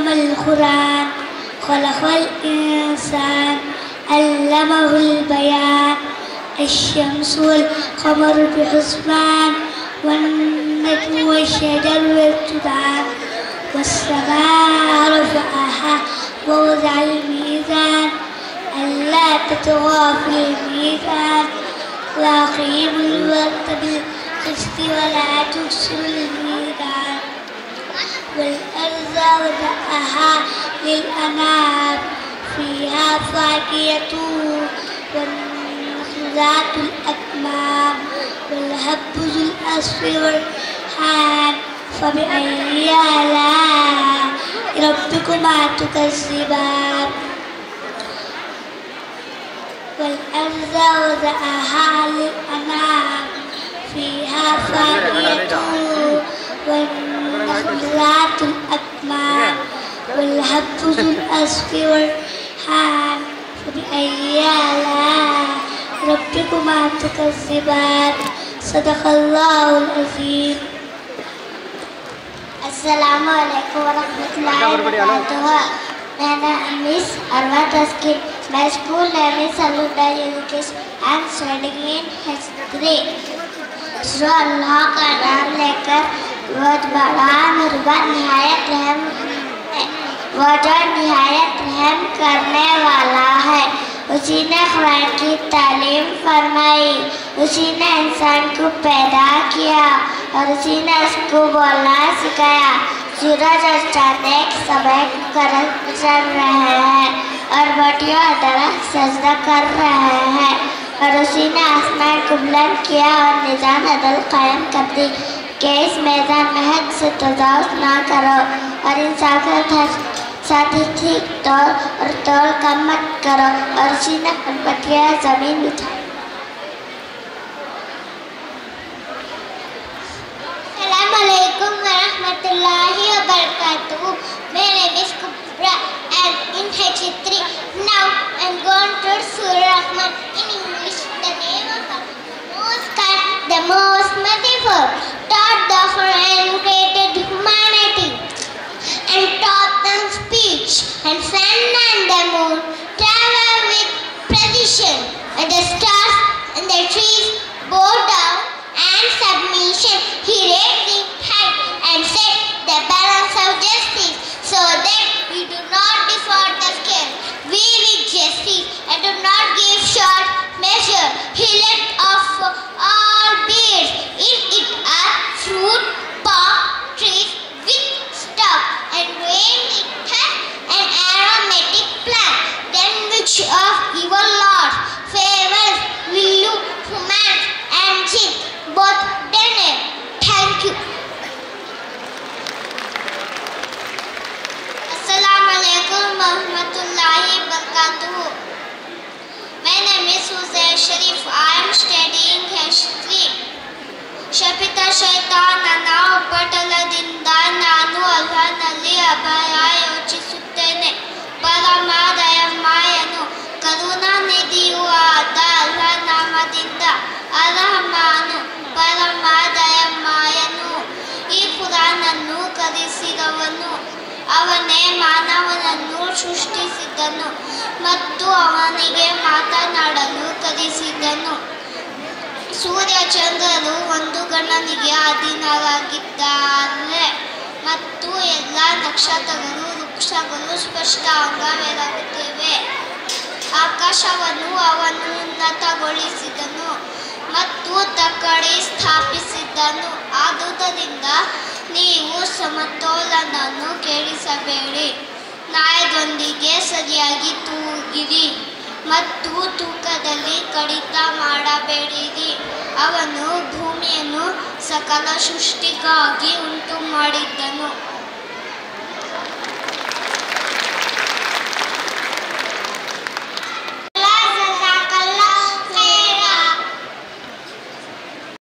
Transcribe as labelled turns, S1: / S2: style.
S1: علم القرآن خلق الإنسان علمه البيان الشمس والقمر بحسبان والنجم والشجر والجبال والسماء رفعها ووضع الميزان ألا تطغوا في الميزان وأقيموا الوزن بالقسط ولا تكسروا الميزان والأرض وضعها للأنام فيها فاكهة والنخل ذات الأكمام والهب ذو العصف والريحان فبأي آلاء ربكما تكذبان والأرض وضعها للأنام فيها فاكهة والنخل ذات الأكمام والهب ذو العصف والريحان فبأي آلاء ربكما تكذبان صدق الله العظيم. अस्सलामु अलैकुम वरहमतुल्लाहि वबरकातुहू। मेरा नाम मिस अरवा तस्कीर। मैं स्कूल नेम सलूदाई education and studying in H3। जो अल्लाह का नाम लेकर बहुत बड़ा मेहरबान निहायत रहम है, वो जो निहायत रहम करने वाला है। उसी ने कुरान की तालीम फरमाई, उसी ने इंसान को पैदा किया और उसी ने उसको बोलना सिखाया। सूरज और चांद एक समय चल रहे हैं और बटियों दरख्त सजदा कर रहे हैं और उसी ने आसमान को बुलंद किया और निजाम अदल कायम कर दी कि इस मैदान में हद से तजावुज़ ना करो और इंसान के साथ ही ठीक तौल और तौल कम मत करो और उसी ने बटिया जमीन बिछाई। Assalamualaikum warahmatullahi wabarakatuh. My name is Kubra and in H3. Now I am going to Surah Rahman in English. The name of the most kind, the most merciful, taught the Quran, created humanity and taught them speech, and sun and the moon travel with precision, and the stars and the trees bow down and submission. He raised it high and set the balance of justice so that we do not default the scale. We with justice and do not give short measure. He let off all beards. In it are fruit, palm trees with stalk, and when it has an aromatic plant, then which of evil lords favors will you humans and jinn both denied. Thank you. Assalamualaikum warahmatullahi wabarakatuh. My name is Huzair Sharif. I am studying H3. ಶಪಿತ ಶೈತಾನನ ಉಪಟಳದಿಂದ ನಾನು ಅಲ್ಲಾಹನಲ್ಲಿ ಅಭಯ ಯೋಚಿಸುತ್ತೇನೆ. ಪರಮ ದಯಾಮಯನು ಕರುಣಾನಿಧಿಯೂ ಆದ ಅಲ್ಲಾಹ ನಾಮದಿಂದ. ಅರ್ರಹಮಾನು ಪರಮ ದಯಾಮಯನು. ಈ ಕುರಾನನ್ನು ಕಲಿಸಿದವನು ಅವನೇ ಮಾನವನನ್ನು ಸೃಷ್ಟಿಸಿದನು ಮತ್ತು ಅವನಿಗೆ ಮಾತನಾಡಲು ಕಲಿಸಿದನು. ಸೂರ್ಯ ಚಂದ್ರರು ಒಂದು ಗಣನಿಗೆ ಅಧೀನರಾಗಿದ್ದಾರೆ ಮತ್ತು ಎಲ್ಲ ನಕ್ಷತ್ರಗಳು ವೃಕ್ಷಗಳು ಸ್ಪಷ್ಟಂಗವೆರಗುತ್ತಿವೆ. ಆಕಾಶವನ್ನು ಅವನು ಉನ್ನತಗೊಳಿಸಿದನು ಮತ್ತು ತಕ್ಕಡಿ ಸ್ಥಾಪಿಸಿದನು. ಆದುದರಿಂದ ನೀವು ಸಮತೋಲನವನ್ನು ಕೆಡಿಸಬೇಡಿ, ನ್ಯಾಯದೊಂದಿಗೆ ಸರಿಯಾಗಿ ತೂಗಿರಿ ಮತ್ತು ತೂಕದಲ್ಲಿ ಕಡಿತ ಮಾಡಬೇಡಿರಿ. ಅವನು ಭೂಮಿಯನ್ನು ಸಕಲ ಸೃಷ್ಟಿಗಾಗಿ ಉಂಟು ಮಾಡಿದ್ದನು.